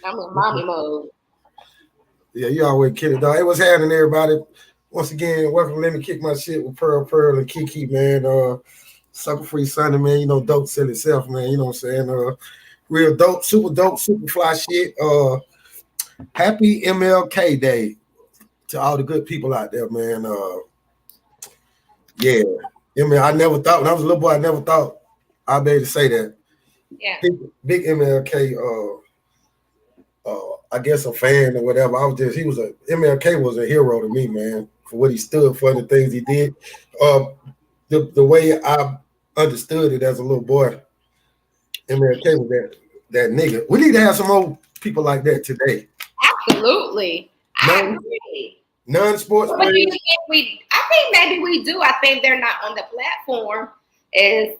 I'm in mommy mode. Yeah, you always kidding, dog. Hey, what's happening, everybody? Once again, welcome. Let me kick my shit with Pearl and Kiki, man. Sucker Free Sunday, man. You know, dope sell itself, man. You know what I'm saying? Real dope, super fly shit. Happy MLK Day to all the good people out there, man. Yeah. I mean, I never thought when I was a little boy, I never thought I'd be able to say that. Yeah. Big MLK I guess a fan or whatever. MLK was a hero to me, man, for what he stood for and the things he did. Uh, the way I understood it as a little boy, MLK was that nigga. We need to have some more people like that today. Absolutely. I Non agree. non-sports What do you players. think I think maybe we do. I think they're not on the platform as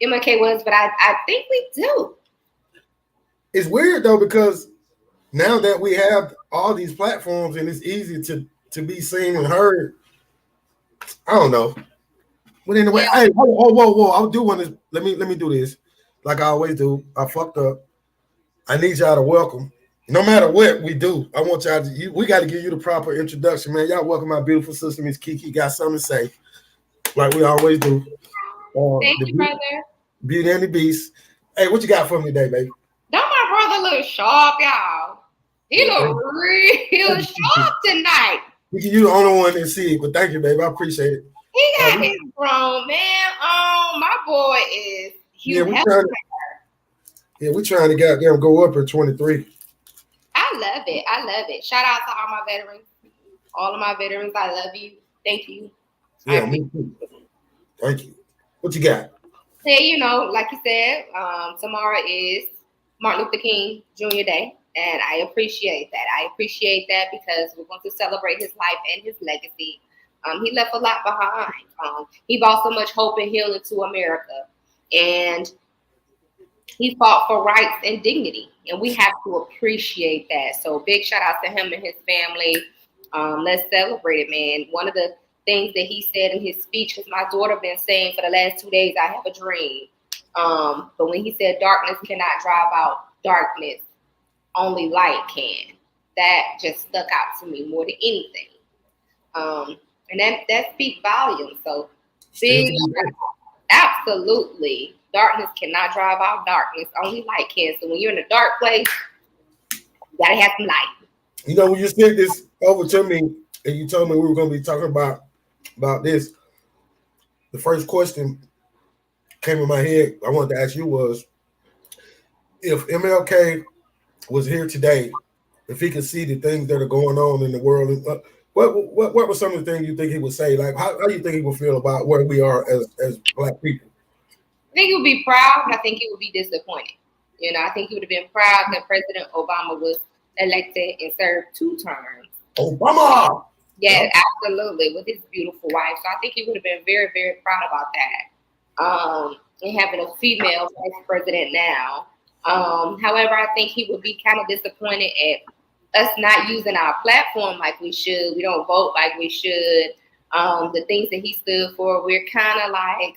MLK was, but I think we do. It's weird though because now that we have all these platforms and it's easy to be seen and heard, I don't know. But anyway, Yeah. hey, whoa! I do want to let me do this, like I always do. I fucked up. I need y'all to welcome. No matter what we do, I want y'all to. We got to give you the proper introduction, man. Y'all welcome my beautiful sister, Miss Kiki. Got something to say, like we always do. Thank The you, brother. Beauty and the Beast. Hey, what you got for me today, baby? Don't my brother look sharp, y'all? He Yeah, look real thank you. sharp tonight. You the only one that see it, but thank you, baby. I appreciate it. He got We, his grown man on. My boy is yeah, Hugh we Hefner. trying to we trying to goddamn go up in 23. I love it. I love it. Shout out to all my veterans. All of my veterans, I love you. Thank you. I Yeah, appreciate me too. it. Thank you. What you got? Hey, like you said, tomorrow is Martin Luther King Jr. Day, and I appreciate that. I appreciate that because we're going to celebrate his life and his legacy. He left a lot behind. He brought so much hope and healing to America, and he fought for rights and dignity, and we have to appreciate that. So, big shout out to him and his family. Let's celebrate it, man. One of the things that he said in his speech, because my daughter been saying for the last 2 days, I have a dream. But when he said darkness cannot drive out darkness, only light can. That just stuck out to me more than anything. And that speaks volumes. So Still big to be done. absolutely. Darkness cannot drive out darkness. Only light can. So when you're in a dark place, you gotta have some light. You know, when you sent this over to me and you told me we were going to be talking about this, the first question came in my head. I wanted to ask you was if MLK was here today, if he could see the things that are going on in the world, what were some of the things you think he would say? Like, how do you think he would feel about where we are as Black people? I think he would be proud. I think he would be disappointed. I think he would have been proud that President Obama was elected and served 2 terms. Obama. Yeah, absolutely, with his beautiful wife. So I think he would have been very, very proud about that. And having a female vice president now. However, I think he would be kind of disappointed at us not using our platform like we should. We don't vote like we should. The things that he stood for, we're kind of like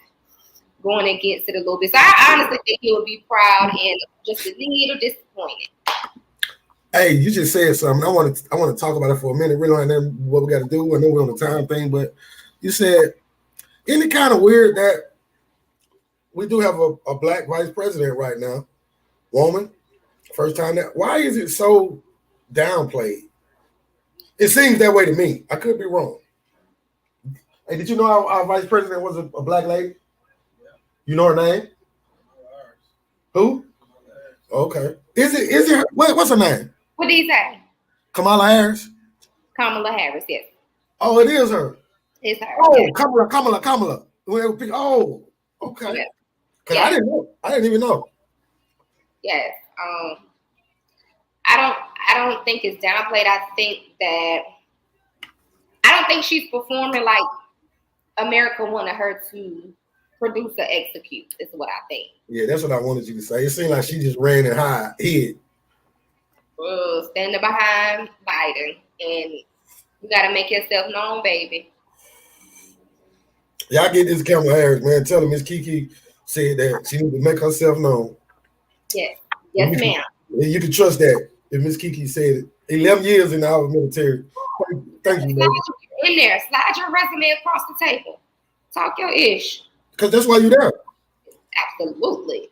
going against it a little bit. So I honestly think he would be proud and just a little disappointed. Hey, you just said something. I want to talk about it for a minute. We don't know what we got to do. I know we're on the time thing, but you said, isn't it kind of weird that we do have a Black vice president right now, woman, first time that. Why is it so downplayed? It seems that way to me. I could be wrong. Hey, did you know our vice president was a Black lady? You know her name? Who? Okay. Is it her? What's her name? What did he say? Kamala Harris? Kamala Harris, yes. Oh, it is her. It's her. Oh, Yes. Kamala. Oh, okay. Yes. Because I Yes. didn't know. I didn't even know. Yes. I don't think it's downplayed. I don't think she's performing like America wanted her to produce or execute, is what I think. Yeah, that's what I wanted you to say. It seemed like she just ran and hid. Standing behind Biden, and you gotta make yourself known, baby. Y'all get this Kamala Harris, man. Tell her Miss Kiki said that she need to make herself known. Yes. Let Yes, me, ma'am. You can trust that. If Miss Kiki said it, 11 years in our military. Thank you, baby. In there, slide your resume across the table. Talk your ish. Because that's why you're there. Absolutely.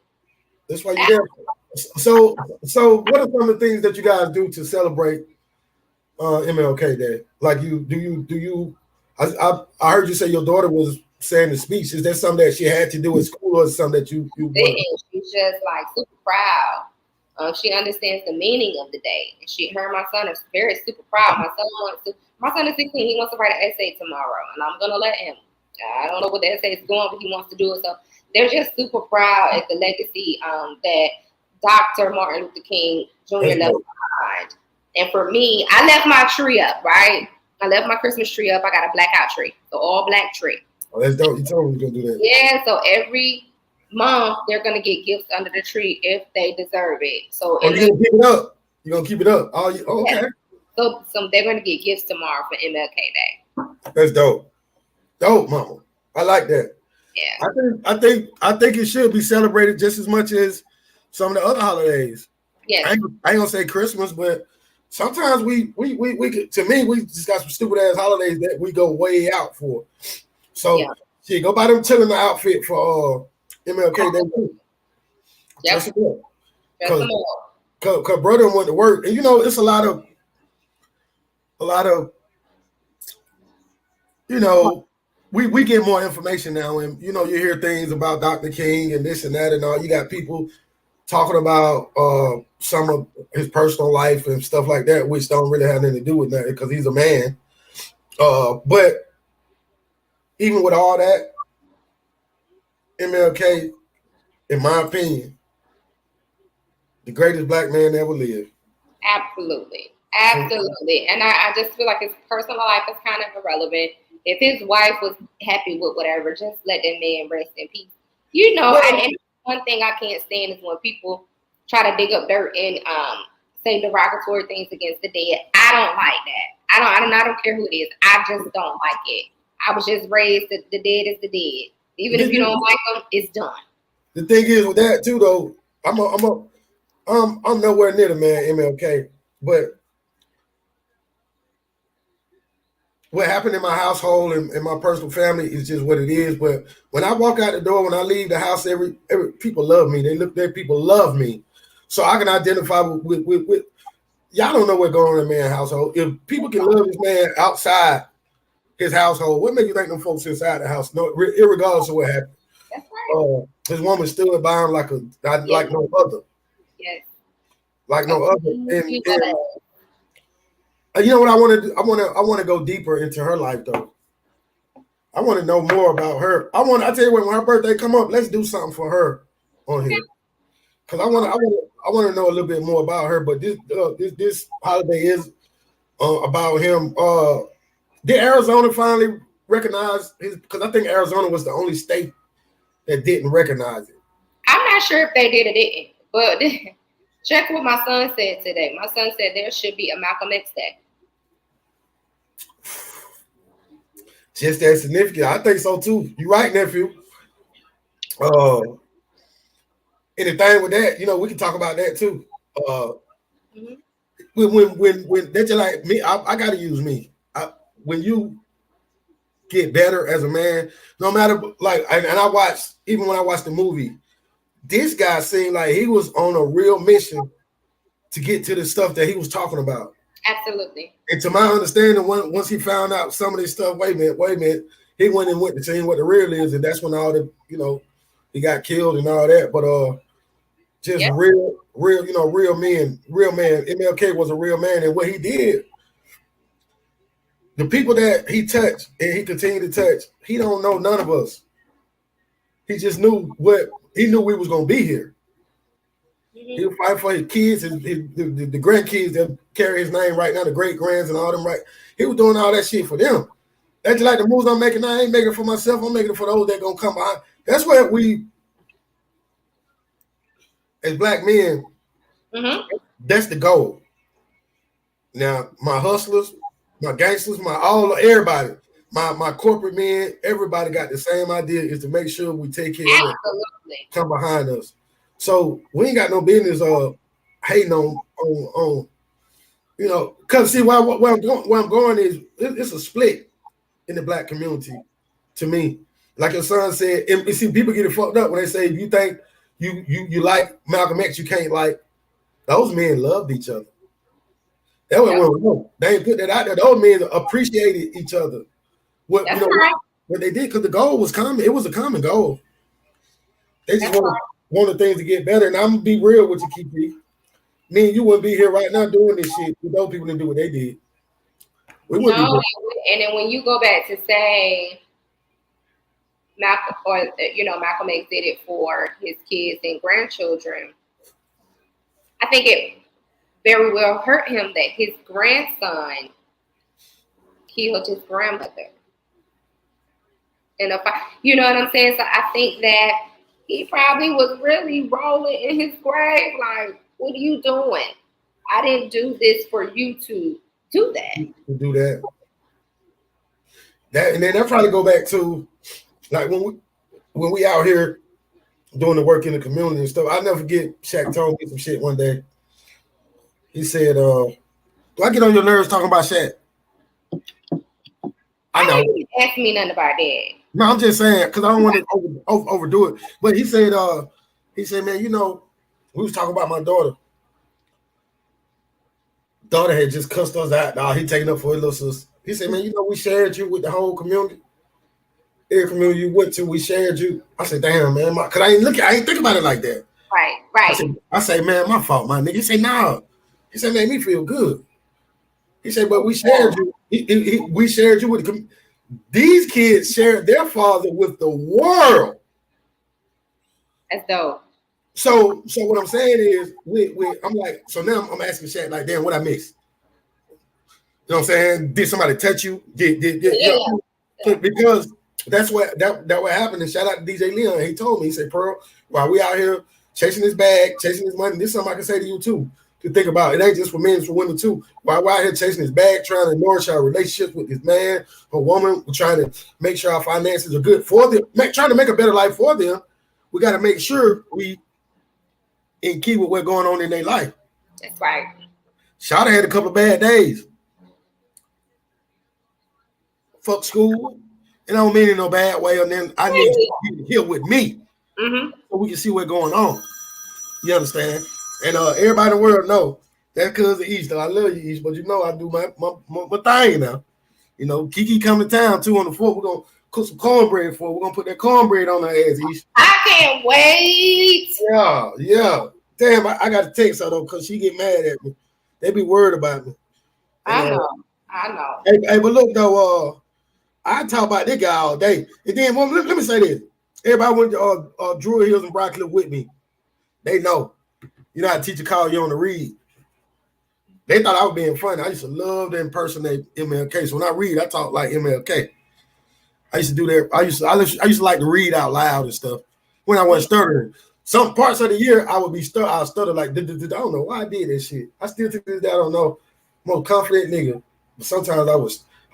That's why you're there. So what are some of the things that you guys do to celebrate MLK Day? Like do you? I heard you say your daughter was saying the speech. Is that something that she had to do at school, or something that you? She's just like super proud. She understands the meaning of the day. Her and my son are very super proud. My son is 16. He wants to write an essay tomorrow, and I'm gonna let him. I don't know what the essay is going, but he wants to do it. So they're just super proud at the legacy that Dr. Martin Luther King Jr. left behind. And for me, I left my tree up, right? I left my Christmas tree up. I got a blackout tree, the all black tree. Oh, that's dope. You told me you're gonna do that. Yeah, so every month they're gonna get gifts under the tree if they deserve it. So you're gonna keep it up. You're gonna keep it up. Okay. Yeah. So they're gonna get gifts tomorrow for MLK Day. That's dope. Dope, mama. I like that. Yeah. I think it should be celebrated just as much as some of the other holidays. Yeah. I ain't gonna say Christmas, but sometimes we to me we just got some stupid ass holidays that we go way out for. So go buy them chilling the outfit for MLK Day. Yep. Cause brother went to work, and it's a lot of we get more information now, and you hear things about Dr. King and this and that and all. You got people talking about some of his personal life and stuff like that, which don't really have anything to do with that because he's a man. But even with all that, MLK, in my opinion, the greatest black man ever lived. Absolutely. And I just feel like his personal life is kind of irrelevant. If his wife was happy with whatever, just let that man rest in peace. And one thing I can't stand is when people try to dig up dirt and say derogatory things against the dead. I don't like that. I don't care who it is. I just don't like it. I was just raised that the dead is the dead. Even if you don't like them, it's done. The thing is with that too, though, I'm nowhere near the man MLK, but what happened in my household and my personal family is just what it is. But when I walk out the door, when I leave the house, every people love me. People love me, so I can identify with y'all. Don't know what's going on in man's household. If people can love this man outside his household, what makes you think them folks inside the house? No, irregardless of what happened. That's right. His woman stood by him like no other. Yes. Like no other. And you know what I want to do? I want to go deeper into her life though. I want to know more about her. I tell you what, when her birthday come up, let's do something for her on here. Cause I want to know a little bit more about her. But this holiday is about him. Did Arizona finally recognize his? Because I think Arizona was the only state that didn't recognize it. I'm not sure if they did or didn't, but check what my son said today. My son said there should be a Malcolm X Day. Just that significant. I think so too. You're right, nephew. Anything with that, we can talk about that too. When that's just like me, I gotta use me. When you get better as a man, no matter and I watched, even when I watched the movie, this guy seemed like he was on a real mission to get to the stuff that he was talking about. Absolutely. And to my understanding, once he found out some of this stuff, wait a minute, he went to tell him what the real is, and that's when all the, he got killed and all that. But real man. MLK was a real man, and what he did, the people that he touched and he continued to touch, he don't know none of us. He just knew we was gonna be here. Mm-hmm. He would fight for his kids, the grandkids that carry his name right now, the great grands and all them. Right, he was doing all that shit for them. That's like the moves I'm making now. I ain't making it for myself. I'm making it for those that gonna come behind. That's what we, as black men, that's the goal. Now, my hustlers, my gangsters, everybody, my corporate men, everybody got the same idea, is to make sure we take care of them, come behind us. So we ain't got no business hating on you know, because see where I'm going is it's a split in the black community to me. Like your son said, and see, people get it fucked up when they say if you think you like Malcolm X, you can't like those men loved each other. That was they put that out there. Those men appreciated each other. What That's right. what they did because the goal was common. It was a common goal. They just wanted things to get better. And I'm gonna be real with you, Kiki. Me and you wouldn't be here right now doing this shit if those people didn't do what they did. We wouldn't be and then when you go back to say Malcolm, or Malcolm X did it for his kids and grandchildren, I think it very well hurt him that his grandson killed his grandmother. And you know what I'm saying? So I think that he probably was really rolling in his grave like, what are you doing? I didn't do this for you to do that. To do that. And then they'll probably go back to like when we out here doing the work in the community and stuff. I'll never forget Shaq told me some shit one day. He said, do I get on your nerves talking about Shaq? I know. You didn't ask me nothing about that. No, I'm just saying because I don't want to overdo it. But he said, man, you know, we was talking about my daughter. Daughter had just cussed us out. Now he taking up for his little sister. He said, man, you know, we shared you with the whole community. Every community you went to, we shared you. I said, damn, man, because I ain't think about it like that. Right. I say, man, my fault, my nigga. He said, nah. He said, made me feel good. He said, but we shared you. We shared you with the community. These kids shared their father with the world. That's dope. So what I'm saying is, I'm like, so now I'm asking Shaq, like, damn, what I missed? You know what I'm saying? Did somebody touch you? Yeah. Because that's what happened. And shout out to DJ Leon. He told me, he said, Pearl, while we out here chasing this bag, chasing this money, this is something I can say to you too. To think about. It ain't just for men, it's for women too. While we're out here chasing his bag, trying to nourish our relationships with this man or woman, we're trying to make sure our finances are good for them, trying to make a better life for them. We got to make sure we in key with what's going on in their life. That's right. Shawty had a couple of bad days. Fuck school. And I don't mean it in no bad way. And then I need you to here with me so we can see what's going on. You understand? And everybody in the world know that's because of East. I love you, East, but you know I do my thing now. You know, Kiki come to town too on the 4th. We're gonna cook some cornbread for her. We're gonna put that cornbread on her ass, East. I can't wait. Yeah. Damn, I got to text her though, because she get mad at me. They be worried about me. And, I know. Hey, but look though, I talk about this guy all day. And then let me say this. Everybody went to Druid Hills and Broccoli with me. They know. You know how a teacher called you on the read. They thought I was being funny. I used to love to impersonate MLK. So when I read, I talk like MLK. I used to do that. I used to like to read out loud and stuff when I wasn't stuttering. Some parts of the year I would be I'll stutter like I don't know why I did that shit. I still to this day I don't know. I'm a confident nigga. But sometimes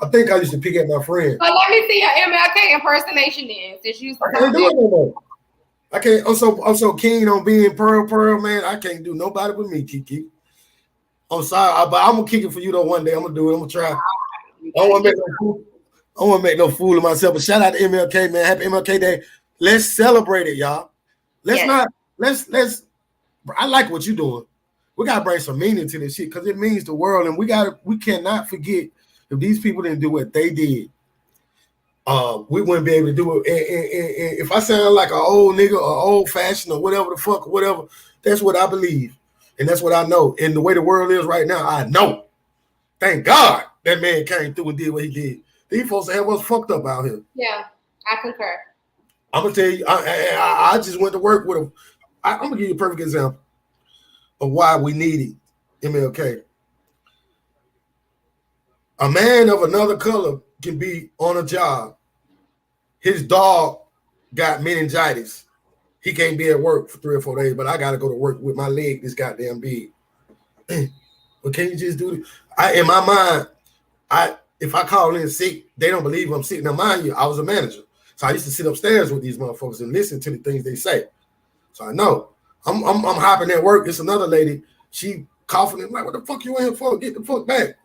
I think I used to pick at my friend. But let me see your MLK impersonation then. Since you I can't do it no more. I can't. I'm so keen on being Pearl, man. I can't do nobody but me, Kiki. I'm sorry, but I'm gonna kick it for you though. One day I'm gonna do it. I'm gonna try. I don't want to make no fool of myself. But shout out to MLK, man. Happy MLK Day. Let's celebrate it, y'all. Let's. I like what you're doing. We gotta bring some meaning to this shit because it means the world, and we cannot forget if these people didn't do what they did. We wouldn't be able to do it. And if I sound like an old nigga or old fashioned or whatever the fuck, whatever, that's what I believe. And that's what I know. And the way the world is right now, I know. Thank God that man came through and did what he did. These folks have us fucked up out here. Yeah, I concur. I'm going to tell you, I just went to work with him. I'm going to give you a perfect example of why we needed MLK. A man of another color can be on a job. His dog got meningitis. He can't be at work for 3 or 4 days, but I got to go to work with my leg this goddamn big. But can you just do it? In my mind, if I call in sick, they don't believe I'm sick. Now, mind you, I was a manager. So I used to sit upstairs with these motherfuckers and listen to the things they say. So I know. I'm hopping at work. It's another lady. she coughing and like, what the fuck you in here for? Get the fuck back.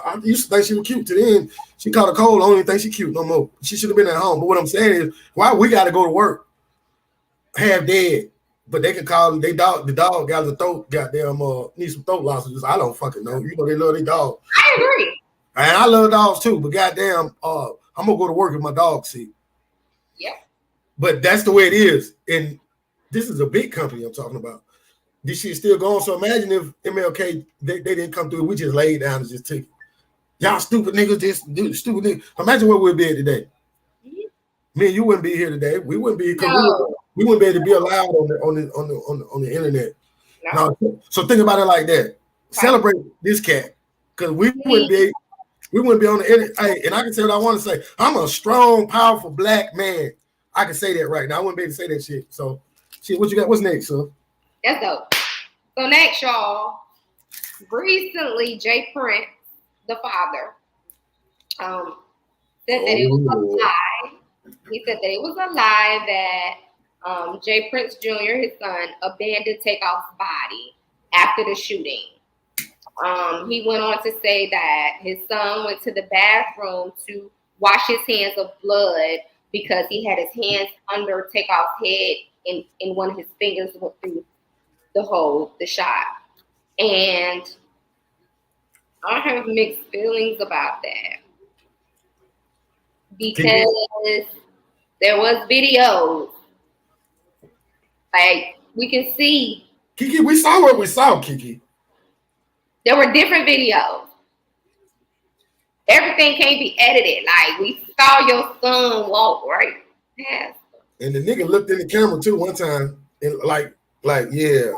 I used to think she was cute. To the end, she caught a cold. I don't even think she cute no more. She should have been at home. But what I'm saying is, why we got to go to work, half dead, but they can call they dog. The dog got the throat. Goddamn, need some throat lozenges. I don't fucking know. You know they love their dog. I agree. And I love dogs too. But goddamn, I'm gonna go to work with my dog seat. Yeah. But that's the way it is. And this is a big company I'm talking about. This shit's still going. So imagine if MLK they didn't come through. We just laid down and just took it. Y'all stupid niggas, this stupid niggas. Imagine where we'd be at today. Me and you wouldn't be here today. We wouldn't be because we wouldn't be able to be allowed on the internet. No. So think about it like that. Right. Celebrate this cat because we wouldn't be on the internet. Hey, and I can say what I want to say. I'm a strong, powerful black man. I can say that right now. I wouldn't be able to say that shit. So, shit, what you got? What's next, sir? That's dope. So next, y'all. Recently, Jay Prince, the father, said that it was a lie. He said that it was a lie that Jay Prince Jr., his son, abandoned Takeoff's body after the shooting. He went on to say that his son went to the bathroom to wash his hands of blood because he had his hands under Takeoff's head and one of his fingers went through the shot. And I have mixed feelings about that because there was videos. Like, we can see. Kiki, we saw what we saw, Kiki. There were different videos. Everything can't be edited. Like, we saw your son walk right past. And the nigga looked in the camera too one time and like, yeah.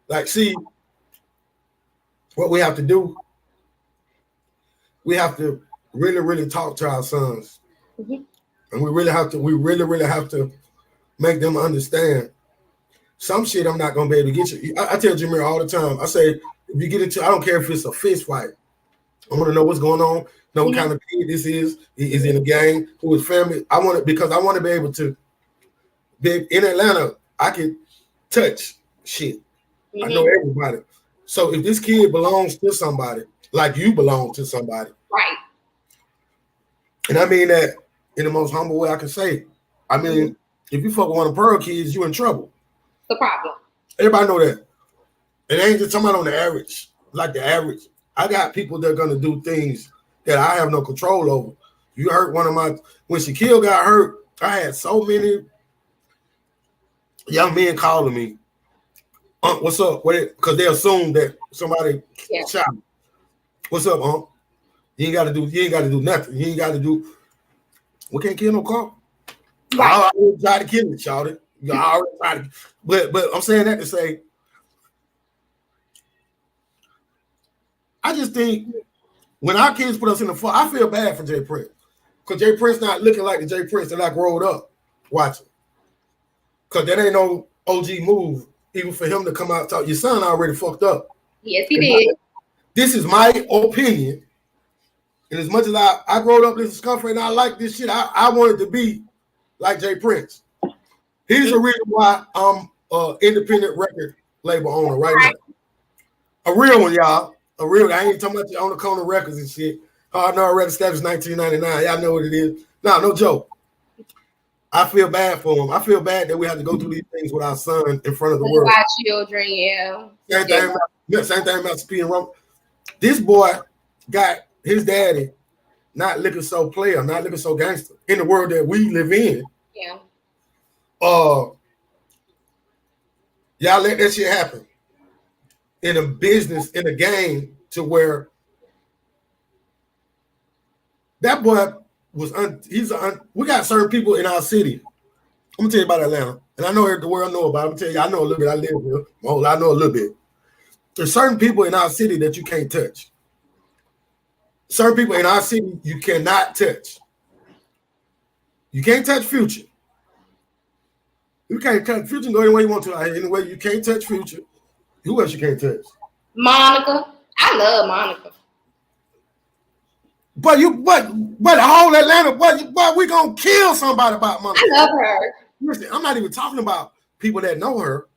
Like, see, what we have to do, we have to really, really talk to our sons. Mm-hmm. And we really have to make them understand some shit I'm not gonna be able to get you. I tell Jameer all the time, I say, if you get into, I don't care if it's a fist fight. I want to know what's going on, know what kind of kid this is in a gang, who is family. I want it because I want to be able to be in Atlanta. I can touch shit. Mm-hmm. I know everybody. So if this kid belongs to somebody, like you belong to somebody, right? And I mean that in the most humble way I can say. I mean, if you fuck with one of the Pearl kids, you in trouble. The problem. Everybody know that. It ain't just somebody on the average, like the average. I got people that are gonna do things that I have no control over. You heard one of my when Shaquille got hurt, I had so many young men calling me. What's up? Because they assume that somebody shot me. What's up, You ain't gotta do nothing. You ain't gotta do. We can't kill no car. Right. I already tried to kill it, shouted. I already tried to, but I'm saying that to say, I just think when our kids put us in the front, I feel bad for Jay Prince. Because Jay Prince not looking like the Jay Prince that I growed up watching. Because that ain't no OG move, even for him to come out and talk. Your son already fucked up. Yes, he did. This is my opinion. And as much as I growed up in Scumfrey and I like this shit, I wanted to be like Jay Prince. Here's the reason why I'm an independent record label owner right now. A real one, y'all. A real. I ain't talking about you on the corner records and shit. Hard Knocks record established 1999. Y'all know what it is. No joke. I feel bad for him. I feel bad that we have to go through these things with our son in front of the world. Our children, yeah. Same thing about Speed and Rum. This boy got his daddy not looking so player, not looking so gangster in the world that we live in. Yeah. Y'all let that shit happen in a business, in a game, to where that boy was we got certain people in our city. I'm gonna tell you about Atlanta, and I know the world know about it. I'm gonna tell you, I know a little bit. I live here. I know a little bit. There's certain people in our city that you can't touch. Certain people in our city you cannot touch. You can't touch Future. You can't touch Future. Go any way you want to. Anyway, you can't touch Future. Who else you can't touch? Monica. I love Monica. But the whole Atlanta, but we gonna kill somebody about Monica. I love her. Listen, I'm not even talking about people that know her.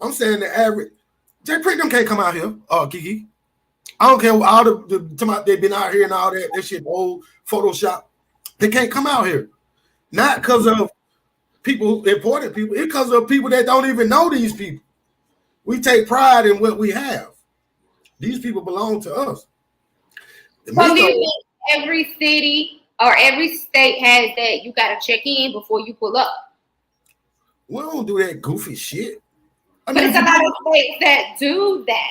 I'm saying the average. Jay Prince them can't come out here. Kiki. I don't care all they've been out here and all that shit, old Photoshop. They can't come out here. Not because of people, important people. It's because of people that don't even know these people. We take pride in what we have. These people belong to us. So do you think every city or every state has that you got to check in before you pull up? We don't do that goofy shit. But it's a lot of states that do that.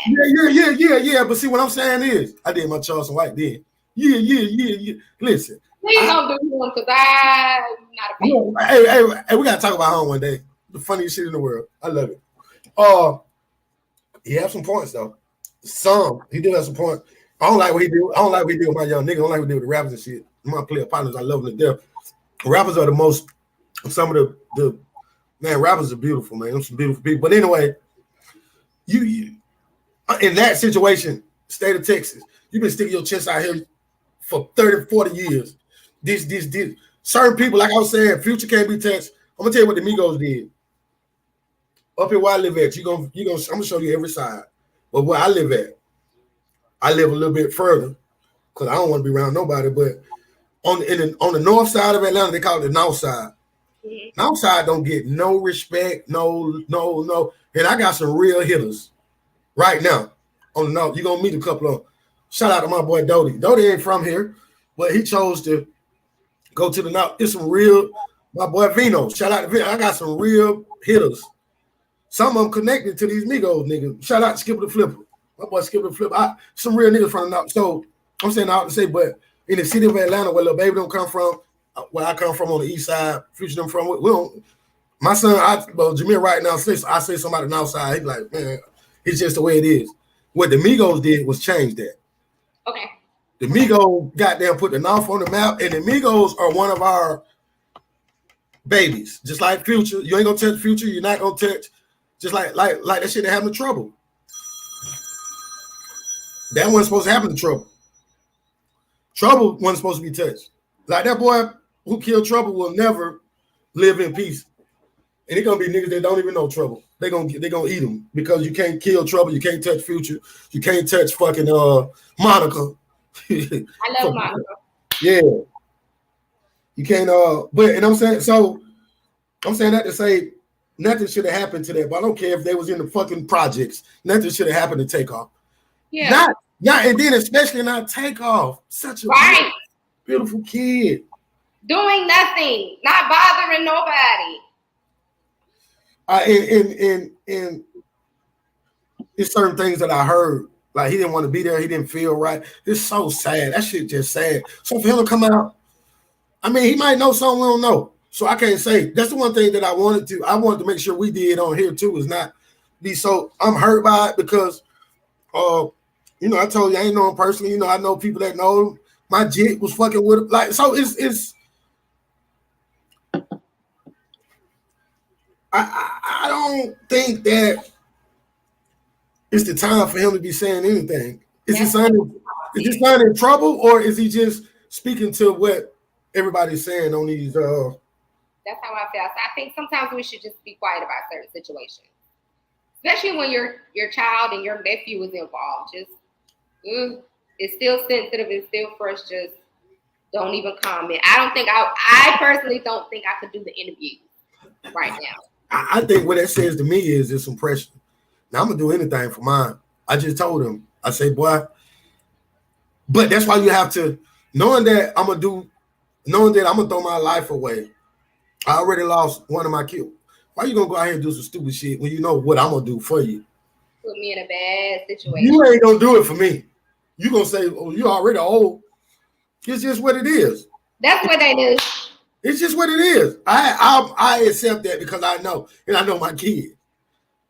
Yeah. But see, what I'm saying is, I did my Charleston White then. Yeah. Listen. Please don't do one because I'm not a fan. Hey, we gotta talk about home one day. The funniest shit in the world. I love it. He has some points though. He do have some points. I don't like what he do. I don't like what he do with my young nigga. I don't like what he do with the rappers and shit. My player partners, I love them to death. Rappers are some of the man, rappers are beautiful, man. Some beautiful people. But anyway, you in that situation, state of Texas, you've been sticking your chest out here for 30, 40 years. This. Certain people, like I was saying, Future can't be touched. I'm gonna tell you what the Migos did. Up here where I live at, I'm gonna show you every side. But where I live at, I live a little bit further because I don't want to be around nobody. But on the north side of Atlanta, they call it the north side. Mm-hmm. North side don't get no respect, no. And I got some real hitters right now on the north. You're gonna meet a couple of them. Shout out to my boy Dodie. Dodie ain't from here, but he chose to go to the north. It's some real, my boy Vino. Shout out to Vino. I got some real hitters. Some of them connected to these Migos niggas. Shout out to Skipper the Flipper. My boy Skipper the Flipper. Some real niggas from the north. So I'm saying all to say, but in the city of Atlanta, where Lil Baby don't come from, where I come from on the east side, Future them from, we don't. My son, Jameer right now, I say somebody on the outside, he be like, man, it's just the way it is. What the Migos did was change that. Okay. The Migos goddamn put the North on the map, and the Migos are one of our babies. Just like Future. You ain't gonna touch Future, you're not gonna touch. Just like that shit that happened to Trouble. That wasn't supposed to happen to Trouble. Trouble wasn't supposed to be touched. Like that boy who killed Trouble will never live in peace. And it's gonna be niggas that don't even know Trouble. They gonna eat him because you can't kill Trouble, you can't touch Future, you can't touch fucking Monica. I love Monica. Yeah. You can't and I'm saying that to say nothing should have happened to that, but I don't care if they was in the fucking projects. Nothing should have happened to Takeoff. Yeah. Not and then especially not Takeoff. Such a beautiful kid. Doing nothing, not bothering nobody. And it's certain things that I heard. Like he didn't want to be there, he didn't feel right. It's so sad. That shit just sad. So for him to come out, I mean, he might know something we don't know. So I can't say. That's the one thing that I wanted to make sure we did on here too, is not be so. I'm hurt by it because, I told you I ain't know him personally. I know people that know him. My jit was fucking with him. Like, so it's. I don't think that it's the time for him to be saying anything. Is his son in trouble, or is he just speaking to what everybody's saying on these? That's how I feel. I think sometimes we should just be quiet about certain situations, especially when your child and your nephew is involved. Just it's still sensitive, it's still fresh. Just don't even comment. I personally don't think I could do the interview right now. I think what that says to me is it's some pressure. Now I'm gonna do anything for mine. I just told him. I say, boy, but that's why you have to, knowing that I'm gonna throw my life away. I already lost one of my kids. Why you gonna go out here and do some stupid shit when you know what I'm gonna do for you? Put me in a bad situation. You ain't gonna do it for me. You gonna say, "Oh, you already old." It's just what it is. That's what they do. It's just what it is. I accept that because I know, and I know my kids.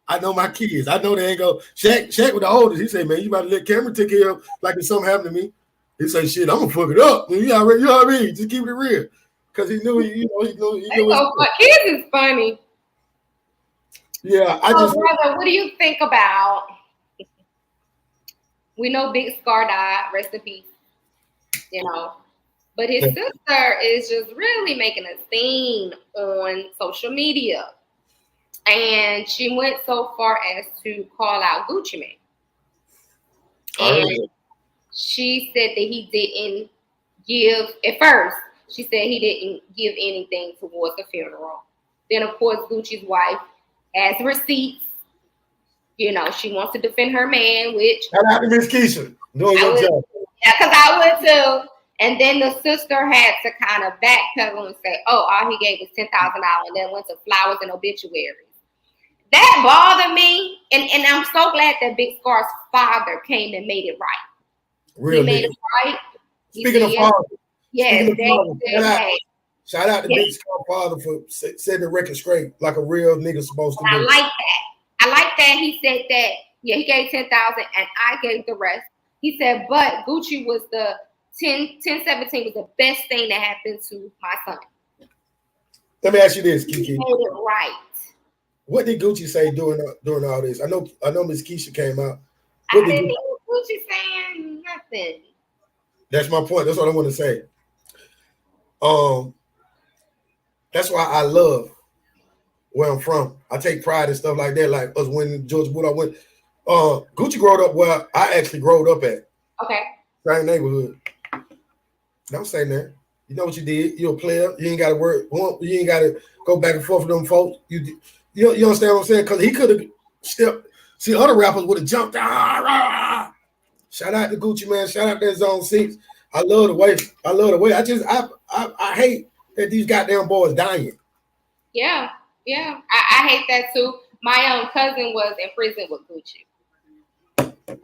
I know my kids. I know they ain't go. Shaq with the oldest. He say, "Man, you about to let Cameron take care of like if something happened to me." He say, "Shit, I'm gonna fuck it up." You know what I mean? Just keep it real. Because he knew, he knew. Kids is funny. Yeah, brother, what do you think about? We know Big Scar died, rest in peace. But his sister is just really making a scene on social media. And she went so far as to call out Gucci Mane. And she said that he didn't give, at first, she said he didn't give anything towards the funeral. Then, of course, Gucci's wife has receipts. You know, she wants to defend her man, which... Shout out to Miss Keisha. Doing your job. Yeah, because I would too. And then the sister had to kind of backpedal and say, oh, all he gave was $10,000 and then went to flowers and obituaries. That bothered me. And I'm so glad that Big Scar's father came and made it right. Really? He made it right. Speaking of father. Yes. Shout out to Big Scar father for setting the record straight like a real nigga supposed to do. I like that. He said that, yeah, he gave 10,000 and I gave the rest. He said, but Gucci was the 1017 was the best thing that happened to my son. Let me ask you this, Kiki. He made it right. What did Gucci say during all this? I know Miss Keisha came out. I didn't hear Gucci saying nothing. That's my point. That's what I want to say. That's why I love where I'm from. I take pride in stuff like that. Like us when Georgia Bulldog went. Gucci growed up where I actually growed up at. Okay. Same neighborhood. Don't say that. You know what you did. You're a player. You ain't got to work. You ain't got to go back and forth with them folks. You understand what I'm saying? Because he could have stepped. See, other rappers would have jumped. Shout out to Gucci, man. Shout out to Zone 6. I love the way. I hate that these goddamn boys dying. Yeah. I hate that too. My cousin was in prison with Gucci.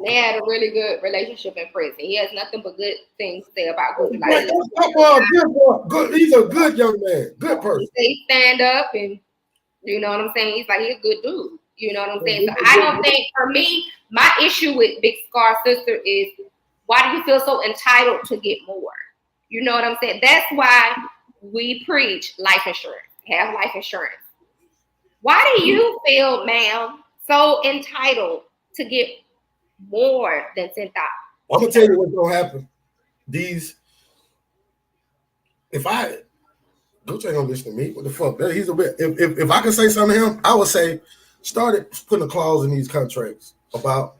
They had a really good relationship in prison. He has nothing but good things to say about Gucci. Good. He's a good young man. Good person. He stand up and you know what I'm saying? He's like, he's a good dude. You know what I'm saying? So I don't think, for me, my issue with Big Scar's sister is, why do you feel so entitled to get more? You know what I'm saying? That's why we preach life insurance. Have life insurance. Why do you feel, ma'am, so entitled to get more than 10,000? I'm gonna tell you what's gonna happen. Gucci ain't gonna listen to me. What the fuck? He's a bit. If I could say something to him, I would say, started putting a clause in these contracts about.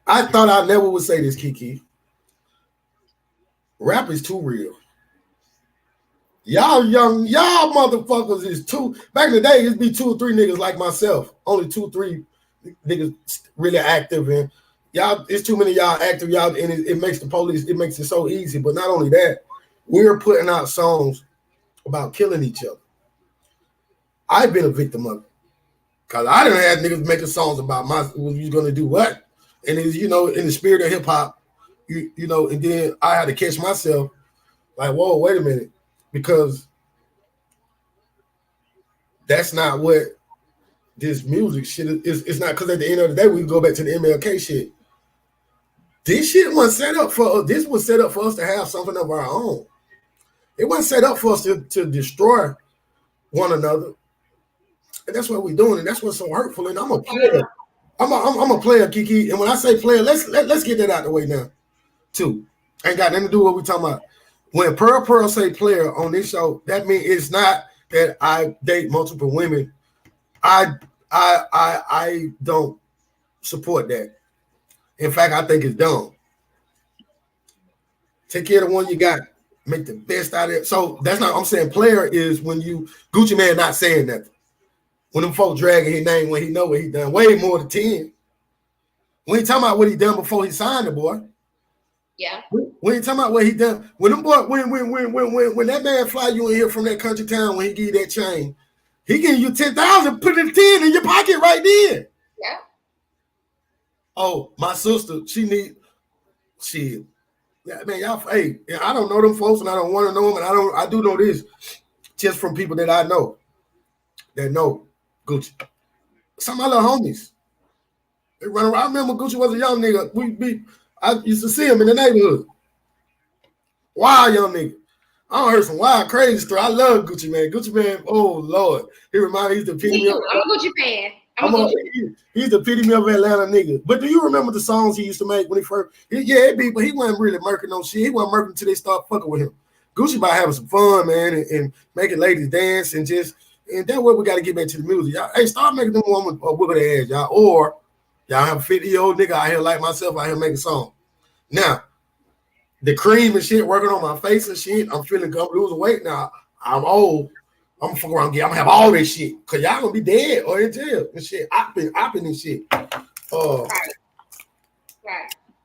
I thought I never would say this, Kiki. Rap is too real. Y'all motherfuckers is too. Back in the day, it'd be 2 or 3 niggas like myself. Only 2 or 3 niggas really active, and y'all. It's too many y'all active. Y'all, and it makes the police. It makes it so easy. But not only that, we're putting out songs about killing each other. I've been a victim of it. Cause I didn't have niggas making songs about you gonna do what? And it's, in the spirit of hip hop, and then I had to catch myself like, whoa, wait a minute, because that's not what this music shit is. It's not, because at the end of the day, we go back to the MLK shit. This shit wasn't set up for us. This was set up for us to have something of our own. It wasn't set up for us to destroy one another. And that's what we're doing, and that's what's so hurtful. And I'm a player. I'm a player, Kiki. And when I say player, let's get that out the way now, too. Ain't got nothing to do with what we talking about. When Pearl say player on this show, that means it's not that I date multiple women. I don't support that. In fact, I think it's dumb. Take care of the one you got. Make the best out of it. So that's not, I'm saying player is when you, Gucci Mane not saying nothing. When them folks dragging his name, when he know what he done, way more than 10. We ain't talking about what he done before he signed the boy. Yeah. We ain't talking about what he done. When them boy, when that man fly you in here from that country town, when he give you that chain, he give you 10,000, put the 10 in your pocket right there. Yeah. Oh, my sister, shit. Yeah, man, y'all. Hey, I don't know them folks, and I don't want to know them, and I do know this just from people that I know that know Gucci. Some of my little homies, they run around. I remember Gucci was a young nigga. I used to see him in the neighborhood. Wild young nigga. I heard some wild, crazy story. I love Gucci Mane. Gucci Mane, oh Lord, he reminds me. He's the epitome. I'm a Gucci fan. He's the epitome of Atlanta nigga. But do you remember the songs he used to make when he first? But he wasn't really murking no shit. He wasn't murking until they start fucking with him. Gucci about having some fun, man, and making ladies dance and just And that's what we got to get back to the music. Y'all, hey, start making them woman wiggle their ass, y'all. Or y'all have a 50-year-old nigga out here like myself out here making songs. Now, the cream and shit working on my face and shit. I'm feeling good. I'm losing weight now. I'm old. I'm gonna fuck around. I'm gonna have all this shit. Cause y'all gonna be dead or in jail and shit. I've been this shit. Right.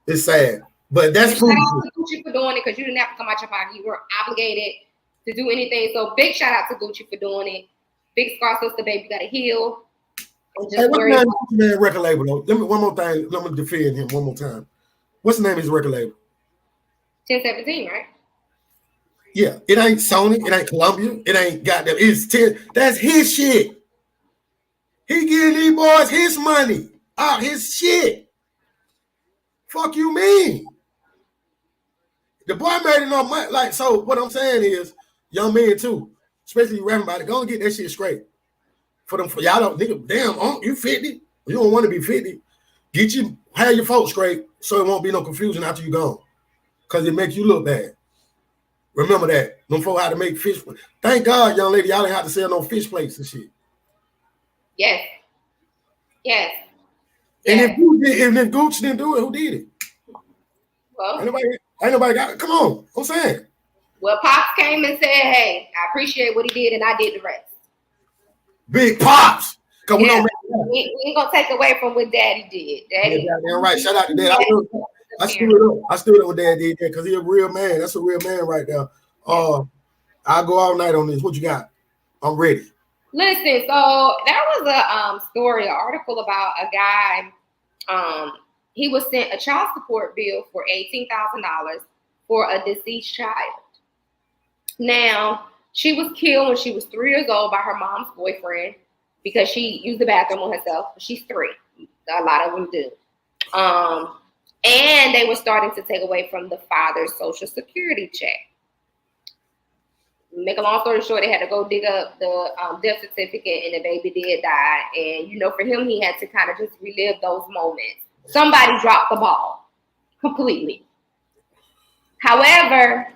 It's sad. But that's shout out to Gucci for doing it because you didn't have to come out your pocket. You weren't obligated to do anything. So big shout out to Gucci for doing it. Big Scar Sister, baby, gotta heal. Hey, what's the name of his man record label though? Let me one more thing. Let me defend him one more time. What's the name of his record label? 1017, right? Yeah, it ain't Sony, it ain't Columbia, it ain't goddamn. It's 10. That's his shit. He giving these boys his money out his shit. Fuck you mean? The boy made enough money. Like, so what I'm saying is, young men too, especially you rapping about it, go and get that shit straight. For y'all don't nigga, damn, you 50. You don't want to be 50. Have your folks straight so it won't be no confusion after you gone. Cause it make you look bad. Remember that. Them folk had to make fish. Thank God, young lady, y'all didn't have to sell no fish plates and shit. Yes. And if Gucci didn't do it, who did it? Well, ain't nobody got it. Come on. I'm saying. Well, Pops came and said, hey, I appreciate what he did, and I did the rest. Big Pops. We ain't gonna take away from what Daddy did. Daddy, yeah, right. Shout out to Dad. I stood up with Dad did that because he's a real man. That's a real man right there. I'll go all night on this. What you got? I'm ready. Listen, so there was a story, an article about a guy. He was sent a child support bill for $18,000 for a deceased child. Now, she was killed when she was 3 years old by her mom's boyfriend because she used the bathroom on herself. She's 3. A lot of them do. And they were starting to take away from the father's Social Security check. Make a long story short, they had to go dig up the death certificate, and the baby did die. And, for him, he had to kind of just relive those moments. Somebody dropped the ball completely. However,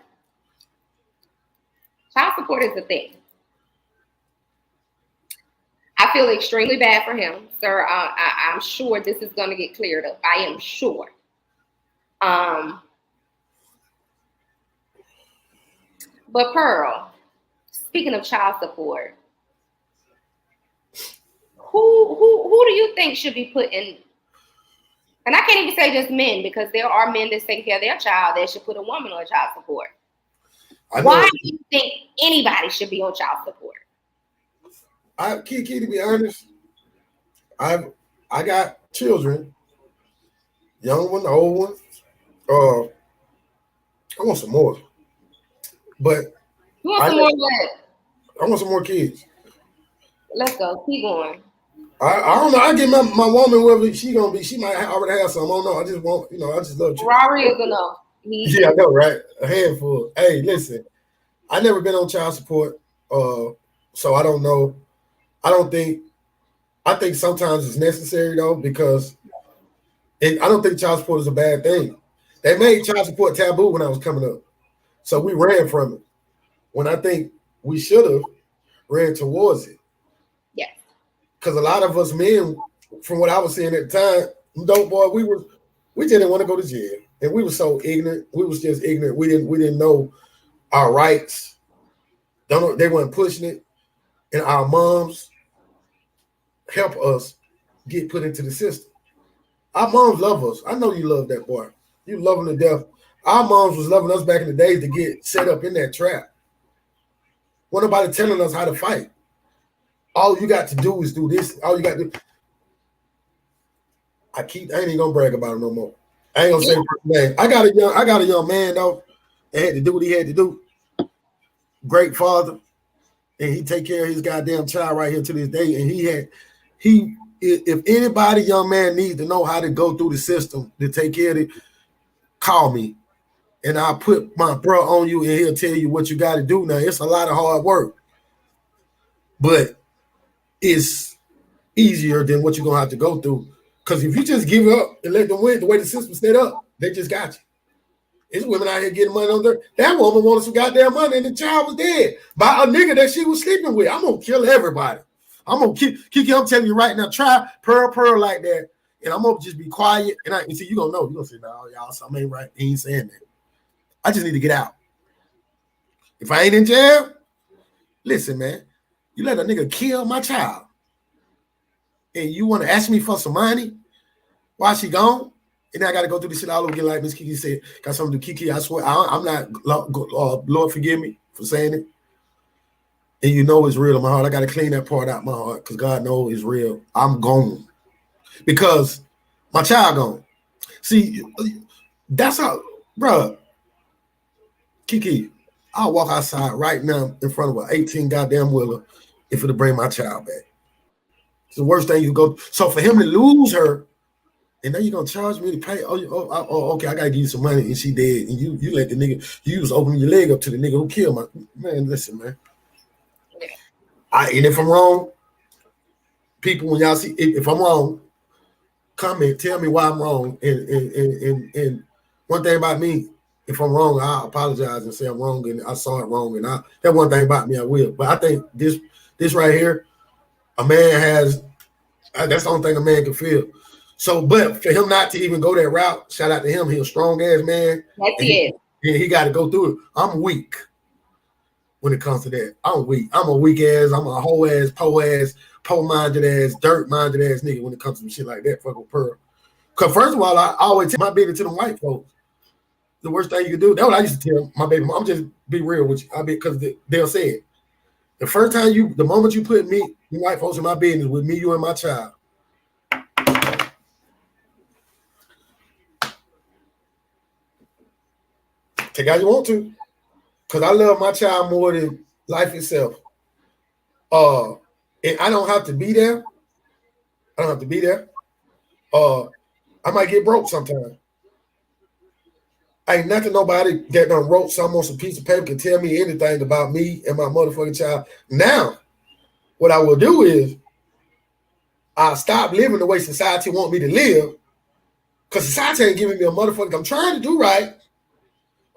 child support is a thing. I feel extremely bad for him, sir. I'm sure this is going to get cleared up. I am sure. But Pearl, speaking of child support, who do you think should be put in? And I can't even say just men, because there are men that's taking care of their child that should put a woman on child support. Why do you think anybody should be on child support? Kiki, to be honest, I got children, young one, old one. I want some more, but you want some more what? I want some more kids. Let's go. Keep going. I don't know. I get my woman whoever she gonna be. She might already have some. I don't know. I just want, I just love you. Ferrari is enough. Yeah, I know, right? A handful. Hey, listen, I never been on child support, so I don't know. I think sometimes it's necessary though, because I don't think child support is a bad thing. They made child support taboo when I was coming up, so we ran from it. When I think we should have ran towards it. Yeah. Because a lot of us men, from what I was seeing at the time, dope boy, we just didn't want to go to jail, and we were so ignorant. We was just ignorant. We didn't know our rights. They weren't pushing it, and our moms help us get put into the system. Our moms love us. I know you love that boy. You love him to death. Our moms was loving us back in the days to get set up in that trap. Wasn't nobody telling us how to fight. All you got to do is do this. All you got to do. I ain't even gonna brag about it no more. I ain't gonna say name. I got a young man though that had to do what he had to do. Great father, and he take care of his goddamn child right here to this day. And if anybody, young man, needs to know how to go through the system to take care of it, call me, and I'll put my bro on you, and he'll tell you what you got to do. Now it's a lot of hard work, but it's easier than what you're gonna have to go through. Because if you just give up and let them win, the way the system's set up, they just got you. It's women out here getting money on there. That woman wanted some goddamn money and the child was dead by a nigga that she was sleeping with. I'm gonna kill everybody. I'm gonna keep I'm telling you right now, try pearl like that, and I'm gonna just be quiet. And I see you gonna know. You gonna say, no, y'all, something ain't right. He ain't saying that. I just need to get out. If I ain't in jail, listen, man, you let a nigga kill my child, and you want to ask me for some money while she gone? And then I got to go through this shit all over again, like Miss Kiki said. Got something to Kiki. I swear, I'm not. Lord, forgive me for saying it. And you know it's real in my heart. I got to clean that part out of my heart because God knows it's real. I'm gone because my child gone. See, that's how, bro. Kiki, I'll walk outside right now in front of an 18 goddamn wheeler if it'll bring my child back. It's the worst thing you go. So for him to lose her. And then you're gonna charge me to pay. Okay, I gotta give you some money, and she dead. And you let the nigga, you was opening your leg up to the nigga who killed my man. Listen, man. And if I'm wrong, people, when y'all see if I'm wrong, comment, tell me why I'm wrong. And one thing about me, if I'm wrong, I'll apologize and say I'm wrong, and I saw it wrong. And that one thing about me, I will. But I think this right here, a man has. That's the only thing a man can feel. So, but for him not to even go that route, shout out to him. He's a strong ass man. That's it. He got to go through it. I'm weak when it comes to that. I'm weak. I'm a weak ass. I'm a whole ass, po-minded ass, dirt-minded ass nigga when it comes to some shit like that. Fucking pearl. Because first of all, I always tell my baby to them white folks. The worst thing you can do. That's what I used to tell my baby. I'm just be real with you. Because they'll say it. The first time the moment you put me, the white folks in my business with me, you, and my child. Take how you want to, because I love my child more than life itself. And I don't have to be there. I don't have to be there. I might get broke sometime. Ain't nothing nobody that done wrote something on some piece of paper can tell me anything about me and my motherfucking child. Now, what I will do is I'll stop living the way society want me to live, because society ain't giving me a motherfucker. I'm trying to do right.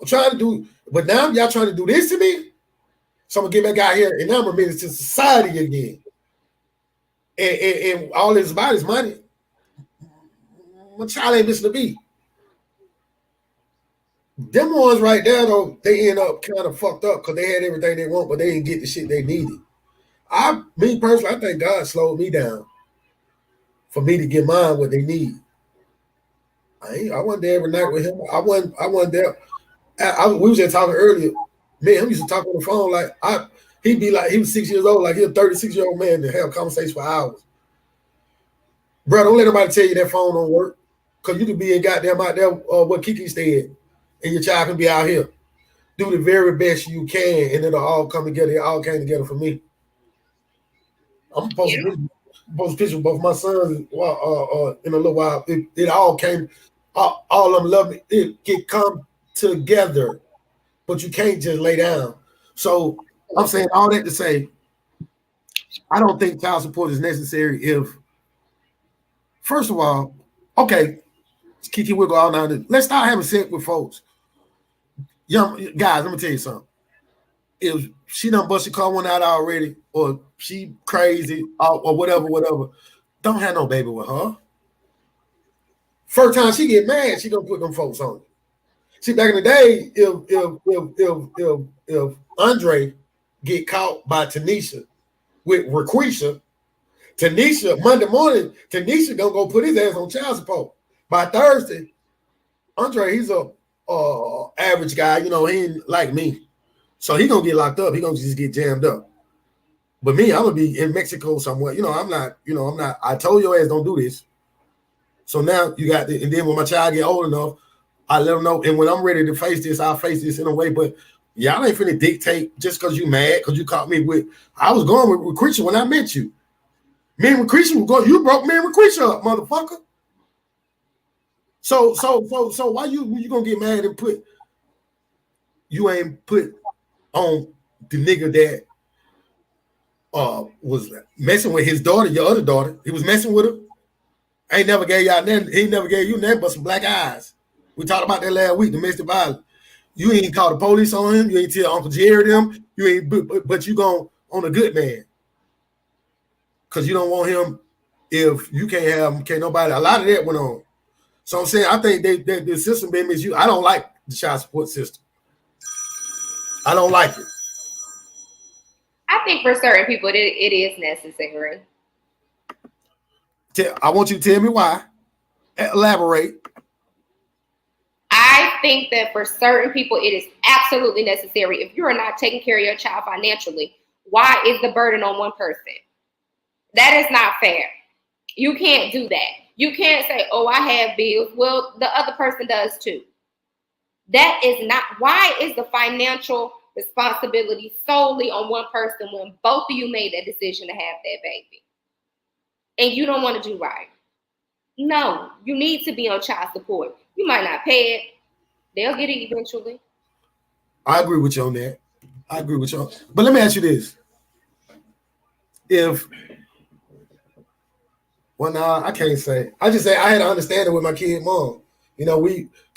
I'm trying to do, but now y'all trying to do this to me. So I'm gonna get back out here, and now I'm a menace to society again. And all this about is money. My child ain't missing a beat. Them ones right there, though, they end up kind of fucked up because they had everything they want, but they didn't get the shit they needed. Me personally, I think God slowed me down for me to get mine what they need. I wasn't there every night with him. I wasn't there. We was just talking earlier. Me and him used to talk on the phone like he'd be like, he was 6 years old, like he's a 36-year-old man to have conversations for hours. Bro, don't let nobody tell you that phone don't work, because you could be in goddamn out there what Kiki said, and your child can be out here. Do the very best you can, and it'll all come together. It all came together for me. I'm supposed to picture both my sons in a little while. It all came, all of them love me. It come together, but you can't just lay down. So I'm saying all that to say, I don't think child support is necessary if, first of all, okay, Kiki will go out now. Let's start having sex with folks. Young guys, let me tell you something. If she done busted call one out already, or she crazy, or whatever, don't have no baby with her. First time she get mad, she gonna put them folks on. See, back in the day, if Andre get caught by Tanisha with Raquisha, Monday morning, Tanisha gonna go put his ass on child support. By Thursday, Andre, he's a average guy, he ain't like me. So he gonna get locked up. He gonna just get jammed up. But me, I'm gonna be in Mexico somewhere. I'm not. I told your ass don't do this. So now you got, and then when my child get old enough, I let them know. And when I'm ready to face this, I'll face this in a way. But y'all ain't finna dictate just because you mad because you caught me with. I was going with Raquisha when I met you. Me and Raquisha were going. You broke me and Raquisha up, motherfucker. So why you gonna get mad and you ain't put on the nigga that was messing with his daughter, your other daughter. He was messing with her. Ain't never gave y'all nothing. He never gave you nothing but some black eyes. We talked about that last week, domestic violence. You ain't call the police on him. You ain't tell Uncle Jerry them. You ain't, but you going on a good man. Because you don't want him, if you can't have him, can't nobody. A lot of that went on. So I'm saying, I think the system been misused. I don't like the child support system. I don't like it. I think for certain people, it is necessary. I want you to tell me why. Elaborate. I think that for certain people, it is absolutely necessary. If you are not taking care of your child financially, why is the burden on one person? That is not fair. You can't do that. You can't say, oh, I have bills. Well, the other person does too. That is not, why is the financial responsibility solely on one person when both of you made that decision to have that baby? And you don't want to do right. No, you need to be on child support. You might not pay it. They'll get it eventually. I agree with you on that. I agree with you. But let me ask you this. I can't say. I just say I had to understand it with my kid mom. You know,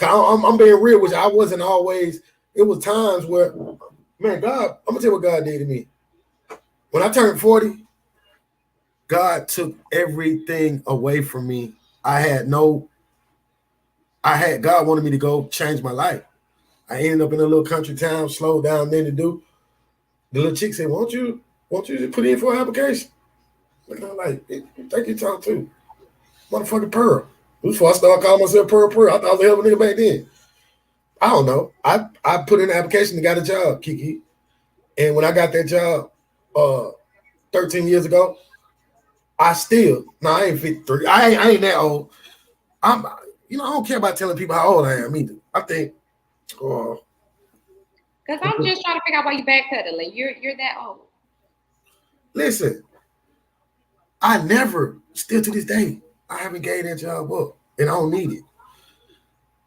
I'm being real with you. I wasn't always, it was times where, man, God, I'm going to tell you what God did to me. When I turned 40, God took everything away from me. God wanted me to go change my life. I ended up in a little country town, slowed down then to do. The little chick said, won't you just put in for an application? I'm like, you think you're talking to? Motherfucking Pearl. Before I started calling myself Pearl. I thought I was a hell of a nigga back then. I don't know. I put in an application and got a job, Kiki. And when I got that job 13 years ago, I ain't 53. I ain't that old. I don't care about telling people how old I am either. I think, because I'm just trying to figure out why you backpedaling. You're that old. Listen, I never, still to this day, I haven't gave that job up, and I don't need it.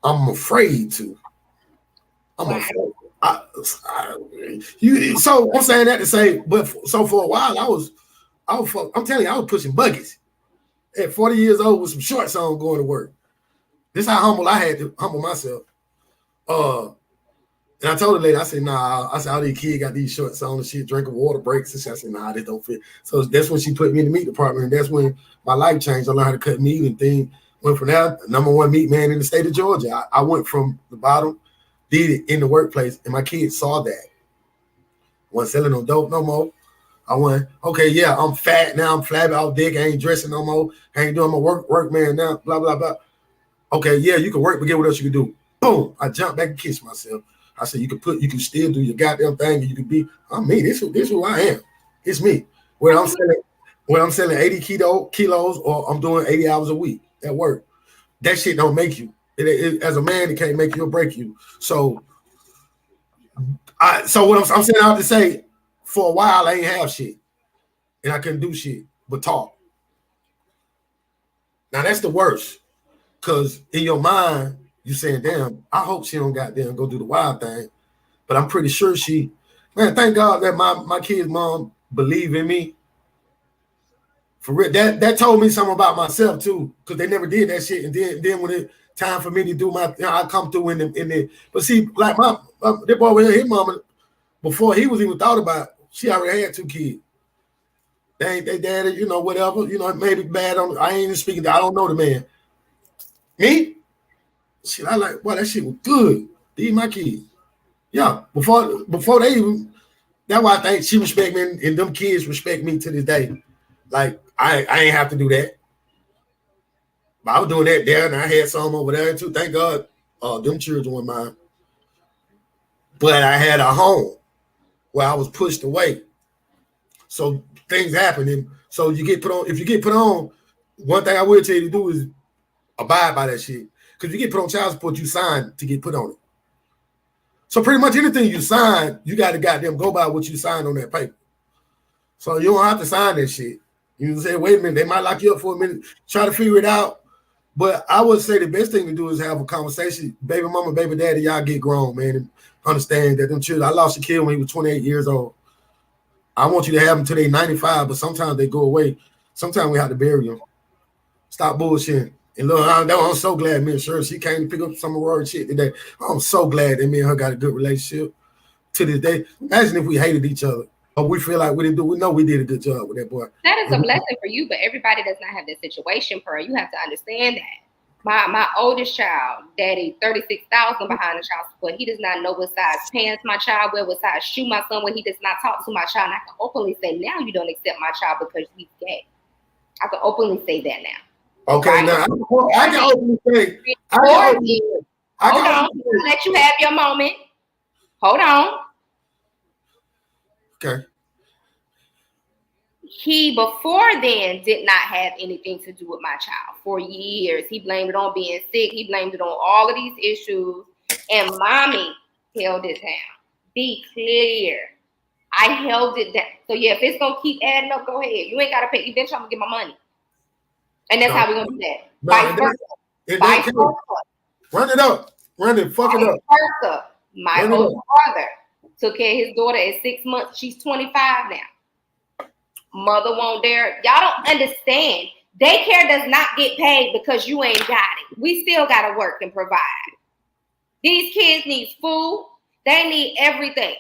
I'm afraid to. Afraid. So I'm saying that to say, but so for a while I'm telling you, I was pushing buggies at 40 years old with some shorts on going to work. This is how humble I had to humble myself. And I told the lady, I said, nah, all these kids got these shorts on and shit, drinking water breaks. And I said, nah, they don't fit. So that's when she put me in the meat department. And that's when my life changed. I learned how to cut meat and thing. Went from there, number one meat man in the state of Georgia. I went from the bottom, did it in the workplace, and my kids saw that. Wasn't selling no dope no more. I went, okay, yeah, I'm fat now. I'm flabby out dick. I ain't dressing no more. I ain't doing my work man now, blah, blah, blah. Okay, yeah, you can work, but get what else you can do. Boom. I jumped back and kissed myself. I said, you can still do your goddamn thing, and you can be, I'm me. This is who I am. It's me. When I'm selling 80 kilos or I'm doing 80 hours a week at work, that shit don't make you. As a man, it can't make you or break you. So what I'm saying out to say, for a while, I ain't have shit. And I couldn't do shit but talk. Now, that's the worst. Because in your mind, you saying, damn, I hope she don't goddamn go do the wild thing. But I'm pretty sure man, thank God that my kid's mom believed in me. For real, that told me something about myself too, because they never did that shit. And then when it time for me to do I come through in the. But see, like that boy with his mama, before he was even thought about, she already had 2 kids. They daddy, whatever, maybe bad on. I ain't even speaking. I don't know the man. Me. Shit, I like, boy, that shit was good. These my kids. Yeah, before they even, that's why I think she respect me and them kids respect me to this day. Like, I ain't have to do that. But I was doing that there and I had some over there too. Thank God them children were mine. But I had a home where I was pushed away. So things happen. And so if you get put on, one thing I will tell you to do is abide by that shit. Because if you get put on child support, you sign to get put on it. So pretty much anything you sign, you got to goddamn go by what you signed on that paper. So you don't have to sign that shit. You say, wait a minute, they might lock you up for a minute, try to figure it out. But I would say the best thing to do is have a conversation. Baby mama, baby daddy, y'all get grown, man, and understand that them children. I lost a kid when he was 28 years old. I want you to have them till they 95, but sometimes they go away. Sometimes we have to bury them. Stop bullshitting. And look, I'm so glad me and Shirley, she came to pick up some of her shit today. I'm so glad that me and her got a good relationship to this day. Imagine if we hated each other. Or we feel like we didn't do, we know we did a good job with that boy. That is a blessing for you, but everybody does not have this situation, Per. You have to understand that. My oldest child, daddy, 36,000 behind the child support. He does not know what size pants my child wear, what size shoe my son wear. He does not talk to my child. And I can openly say now you don't accept my child because he's gay. I can openly say that now. Okay, right? Now I can openly say. Hold on. Let you have your moment. Hold on. Okay. He before then did not have anything to do with my child for years. He blamed it on being sick. He blamed it on all of these issues. And mommy held it down. Be clear. I held it down. So yeah, if it's gonna keep adding up, go ahead. You ain't gotta pay. Eventually I'm gonna get my money. And that's how we're gonna do that. Vice versa. Run it up. Run it. Fuck it up. Versa. My older brother took care of his daughter at 6 months. She's 25 now. Mother won't dare. Y'all don't understand. Daycare does not get paid because you ain't got it. We still got to work and provide. These kids need food. They need everything.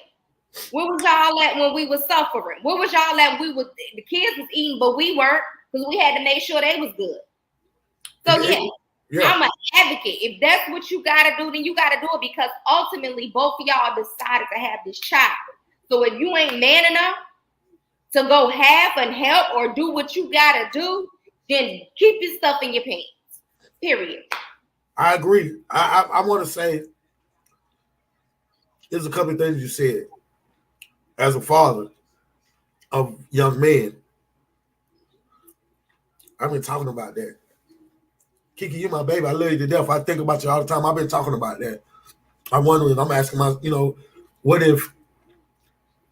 Where was y'all at when we was suffering? Where was y'all at when the kids was eating, but we weren't because we had to make sure they was good. So yeah, I'm an advocate. If that's what you got to do, then you got to do it because ultimately both of y'all decided to have this child. So if you ain't man enough to go half and help or do what you gotta do, then keep your stuff in your pants. Period. I agree. I want to say there's a couple of things you said. As a father of young men, I've been talking about that. Kiki, you my baby. I love you to death. I think about you all the time. I've been talking about that. I'm wondering, I'm asking what if,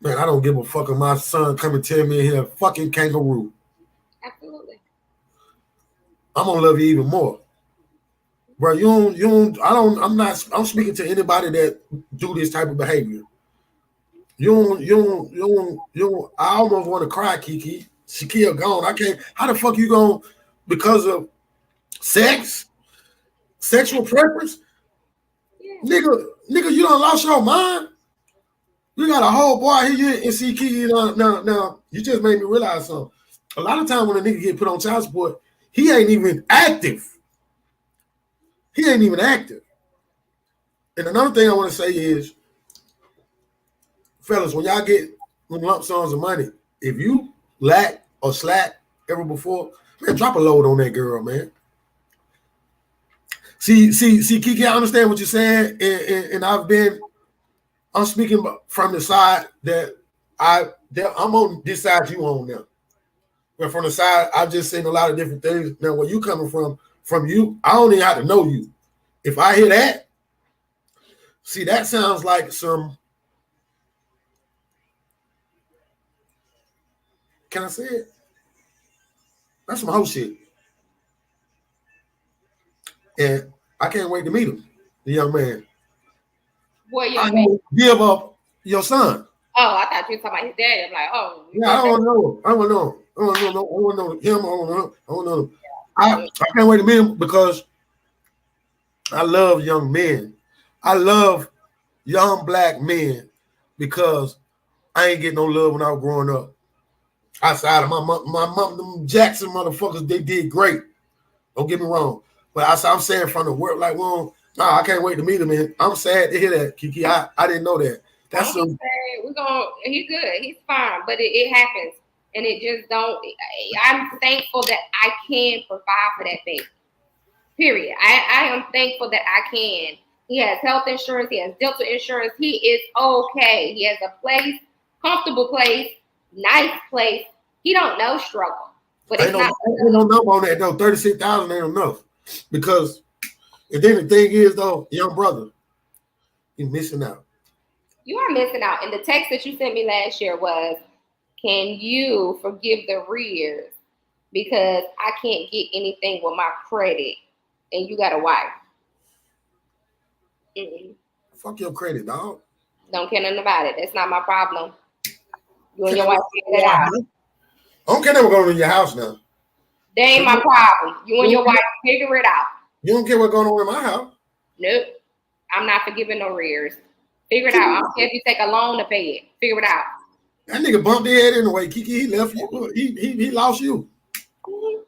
man, I don't give a fuck if my son come and tell me he's a fucking kangaroo. Absolutely. I'm gonna love you even more. Bro, I'm speaking to anybody that do this type of behavior. I almost want to cry, Kiki. Shaquille gone. I can't. How the fuck you going because of sex? Sexual preference? Yeah. Nigga, you done lost your mind? You got a whole boy here and see Kiki. Now, you just made me realize something. A lot of time when a nigga get put on child support, he ain't even active. And another thing I want to say is, fellas, when y'all get lump sums of money, if you lack or slack ever before, man, drop a load on that girl, man. See, Kiki, I understand what you're saying, and I'm speaking from the side that I'm on this side you on now. But from the side, I've just seen a lot of different things. Now, where you coming from you, I don't even have to know you. If I hear that, see, that sounds like some, can I say it? That's some whole shit. And I can't wait to meet him, the young man. What young man? Give up your son. Oh, I thought you were talking about his dad. I'm like, oh. Yeah, I don't know. I don't know him. I don't know him. I can't wait to meet him because I love young men. I love young black men because I ain't getting no love when I was growing up. Outside of my mom, them Jackson motherfuckers, they did great. Don't get me wrong. But I'm saying from the work, like, well, nah, I can't wait to meet him, man. I'm sad to hear that, Kiki. I didn't know that. That's some. He's good. He's fine, but it happens, and it just don't. I'm thankful that I can provide for that baby. Period. I am thankful that I can. He has health insurance. He has dental insurance. He is okay. He has a place, comfortable place, nice place. He don't know struggle, but it's not. Ain't no number on that though. 36,000 ain't enough because. And then the thing is, though, young brother, you're missing out. You are missing out. And the text that you sent me last year was, can you forgive the arrears because I can't get anything with my credit and you got a wife? Fuck your credit, dog. Don't care nothing about it. That's not my problem. You and your wife figure that out. I don't care never going to your house now. That ain't my problem. You and your wife figure it out. You don't care what's going on in my house. Nope. I'm not forgiving no rears. Figure it out. I don't care if you take a loan to pay it. Figure it out. That nigga bumped their head anyway. Kiki, he left you. He lost you. Mm-hmm.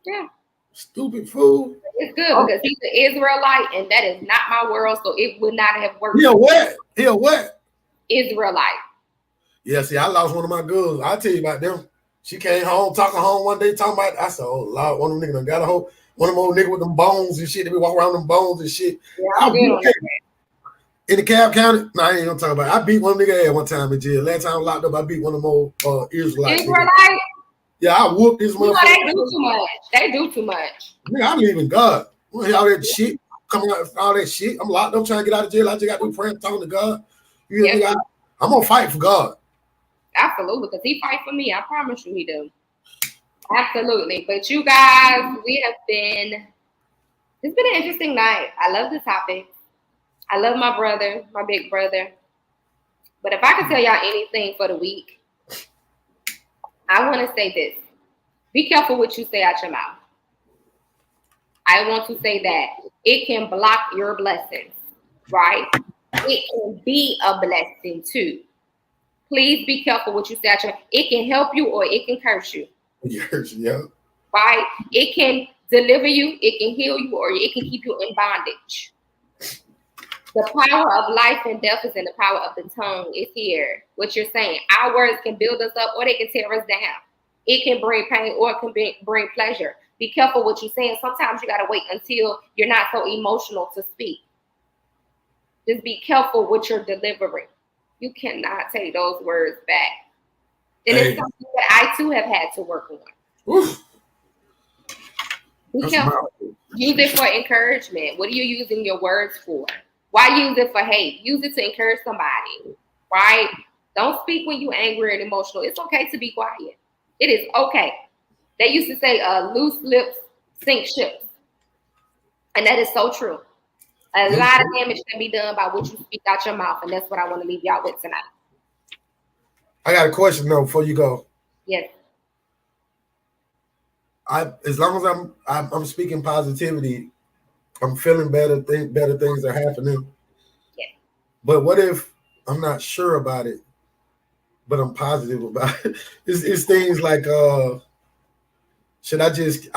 Yeah. Stupid fool. It's good because he's an Israelite and that is not my world, so it would not have worked. He a what? He a what? Israelite. Yeah, see, I lost one of my girls. I'll tell you about them. She came home, talking home one day, talking about, I said, oh, Lord, one of them niggas done got a hold, one of them old niggas with them bones and shit. They be walking around them bones and shit. Yeah, I'm good on that. In the Cab County, no, I ain't gonna talk about it. I beat one nigga ass one time in jail. Last time I locked up, I beat one of them old Israelites. Israelite? Yeah, I whooped this motherfucker. They do too much. They do too much. Nigga, I believe in God. All that shit, coming out, all that shit. I'm locked up trying to get out of jail. I just got to do prayer, talking to God. You hear me? I'm gonna fight for God. Absolutely, because he fight for me. I promise you he do. Absolutely. But you guys, it's been an interesting night. I love the topic. I love my brother, my big brother. But if I could tell y'all anything for the week, I want to say this. Be careful what you say out your mouth. I want to say that it can block your blessings, right? It can be a blessing too. Please be careful what you say out your mouth. It can help you or it can curse you. Yes, yeah. Right? It can deliver you, it can heal you, or it can keep you in bondage. The power of life and death is in the power of the tongue. It's here. What you're saying. Our words can build us up or they can tear us down. It can bring pain or it can bring pleasure. Be careful what you're saying. Sometimes you got to wait until you're not so emotional to speak. Just be careful what you're delivering. You cannot take those words back. And it's something that I too have had to work on. Oof. Be careful. Use it for encouragement. What are you using your words for? Why use it for hate? Use it to encourage somebody, right? Don't speak when you're angry and emotional. It's okay to be quiet. It is okay. They used to say, loose lips sink ships. And that is so true. A lot of damage can be done by what you speak out your mouth. And that's what I want to leave y'all with tonight. I got a question, though, before you go. Yes. As long as I'm speaking positivity, I'm feeling better. Better things are happening. Yeah. But what if I'm not sure about it, but I'm positive about it? It's things like I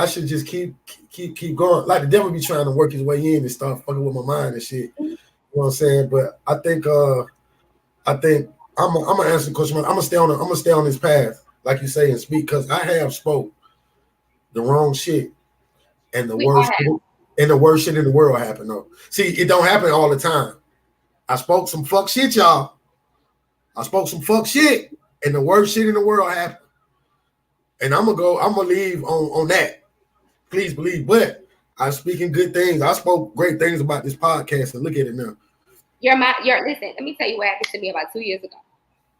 should just keep going. Like the devil be trying to work his way in and start fucking with my mind and shit. You know what I'm saying? But I think I'm gonna answer the question. I'm gonna stay on this path, like you say, and speak, because I have spoke the wrong shit and the worst shit in the world happened though. See, it don't happen all the time. I spoke some fuck shit, y'all. I spoke some fuck shit, and the worst shit in the world happened. And I'm gonna leave on that. Please believe. But I'm speaking good things. I spoke great things about this podcast, and look at it now. Listen, let me tell you what happened to me about 2 years ago.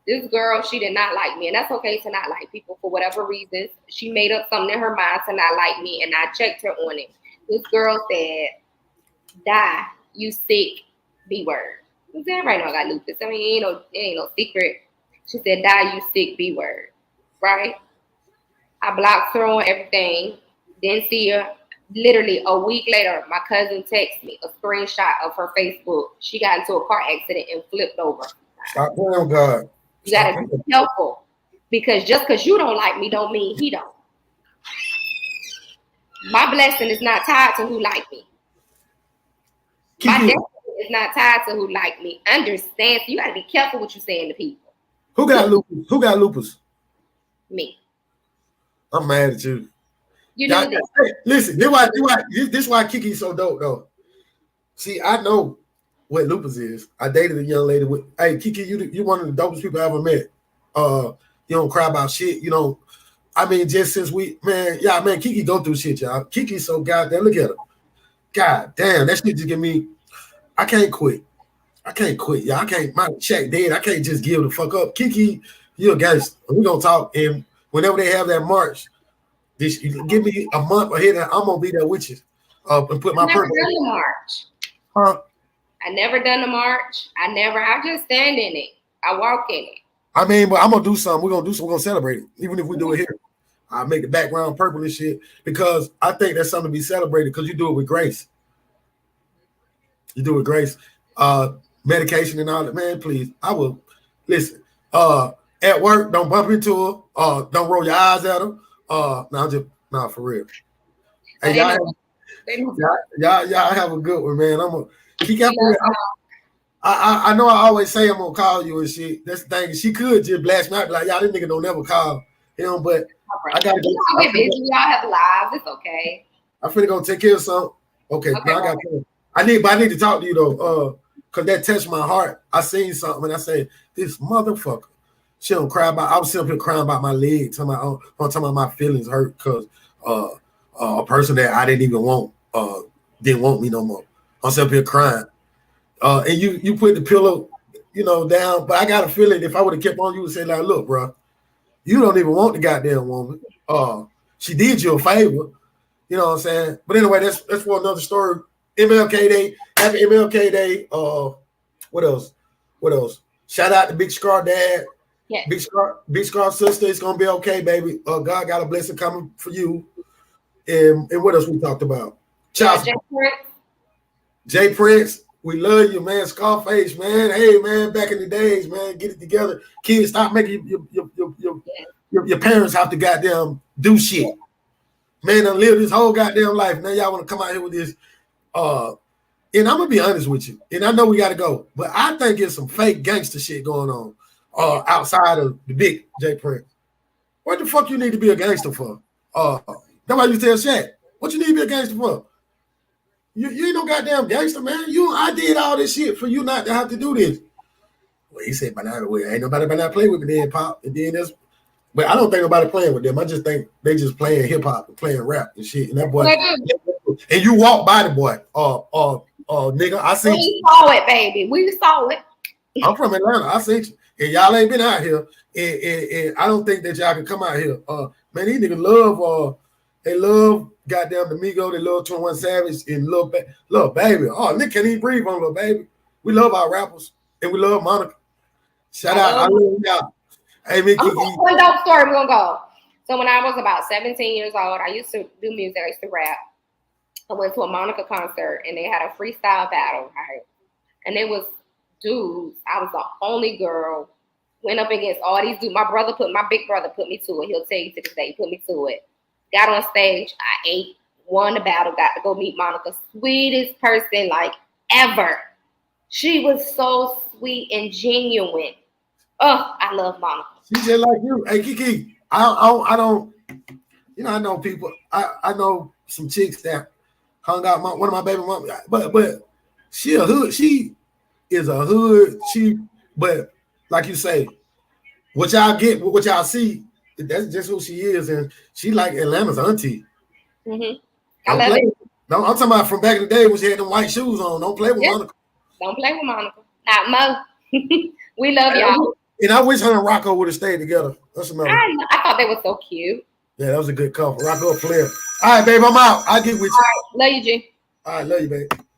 This girl, she did not like me, and that's okay to not like people for whatever reasons. She made up something in her mind to not like me, and I checked her on it. This girl said, "Die, you sick B-word." I said, everybody know I got lupus. I mean, it ain't no secret. She said, "Die, you sick B-word." Right? I blocked her on everything. Didn't see her. Literally a week later, my cousin texted me a screenshot of her Facebook. She got into a car accident and flipped over. Stop playing, God. You gotta be helpful, because just because you don't like me don't mean he don't. My blessing is not tied to who like me. My destiny is not tied to who like me. Understand? So you gotta be careful what you saying to people. Who got lupus? Who got lupus? Me. I'm mad at you. You know this. Listen, this why Kiki's so dope though. See, I know what lupus is. I dated a young lady with. Hey, Kiki, you one of the dopest people I ever met. You don't cry about shit. You know, I mean, just since Kiki go through shit, y'all. Kiki's so goddamn. Look at her. God damn, that shit just give me. I can't quit. Y'all. I can't. My check dead. I can't just give the fuck up. Kiki, you a gangster. We gonna talk, and whenever they have that march, give me a month ahead. I'm gonna be there with you. And put my purpose. Never done the march. Huh? I never done the march. I just stand in it. I walk in it. I mean, but I'm gonna do something. We're gonna celebrate it, even if we do it here. I make the background purple and shit because I think that's something to be celebrated because you do it with grace. You do it with grace. Medication and all that, man, please. I will listen. At work, don't bump into her. Don't roll your eyes at her. No, for real. Hey, y'all have a good one, man. I'm gonna keep up. I know I always say I'm gonna call you and shit. That's the thing. She could just blast me out like, y'all, this nigga don't never call him, but I gotta go. Y'all get busy. Y'all have lives. It's okay. I'm finna go take care of something. Okay. Now I need to talk to you though. Cause that touched my heart. I seen something and I said, this motherfucker. She don't cry about. I was sitting here crying about my leg, talking about my feelings hurt because a person that I didn't even want didn't want me no more. I'm sitting here crying. And you put the pillow, down. But I got a feeling if I would have kept on, you would say like, look, bro, you don't even want the goddamn woman. She did you a favor. You know what I'm saying? But anyway, that's for another story. MLK Day, happy MLK Day. What else? Shout out to Big Scar Dad. Yes. Big Scar sister. It's gonna be okay, baby. God got a blessing coming for you. And what else we talked about? Jay Prince. We love you, man. Scarface, man. Hey, man. Back in the days, man. Get it together. Kids, stop making your parents have to goddamn do shit. Man, I live this whole goddamn life. Now y'all want to come out here with this. And I'm gonna be honest with you. And I know we gotta go, but I think it's some fake gangster shit going on outside of the big Jay Prince. What the fuck you need to be a gangster for? That's why you tell Shaq. What you need to be a gangster for? You ain't no goddamn gangster, man. I did all this shit for you not to have to do this. Well, he said, but ain't nobody better not play with me then, Pop. And then but I don't think nobody playing with them. I just think they just playing hip hop and playing rap and shit. And that boy, and you walk by the boy, nigga. I seen you. We saw it, baby. We saw it. I'm from Atlanta. I seen you. And y'all ain't been out here. And I don't think that y'all can come out here. Man, these niggas love they love goddamn the Migo, they love 21 Savage and Lil Baby. Oh, Nick can't even breathe on Lil Baby. We love our rappers and we love Monica. Shout out. I love y'all. Hey, Mickey. One dope story, we're gonna go. So when I was about 17 years old, I used to do music, I used to rap. I went to a Monica concert and they had a freestyle battle. And it was dudes. I was the only girl. Went up against all these dudes. My big brother put me to it. He'll tell you to this day, he put me to it. Got on stage, I ate, won the battle, got to go meet Monica. Sweetest person like ever. She was so sweet and genuine. Oh, I love Monica. She's just like you. Hey, Kiki, I don't, I know people. I know some chicks that hung out one of my baby mom, but she a hood. She is a hood. But like you say, what y'all get, what y'all see, that's just who she is, and she like Atlanta's auntie. Mm-hmm. I love it. No, I'm talking about from back in the day when she had them white shoes on. Don't play with Monica. Don't play with Monica. Not Mo. We love y'all. And I wish her and Rocco would have stayed together. That's another. I thought they were so cute. Yeah, that was a good couple. Rocco Flair. All right, babe, I'm out. I'll get with you. All right, love you, G. All right, love you, babe.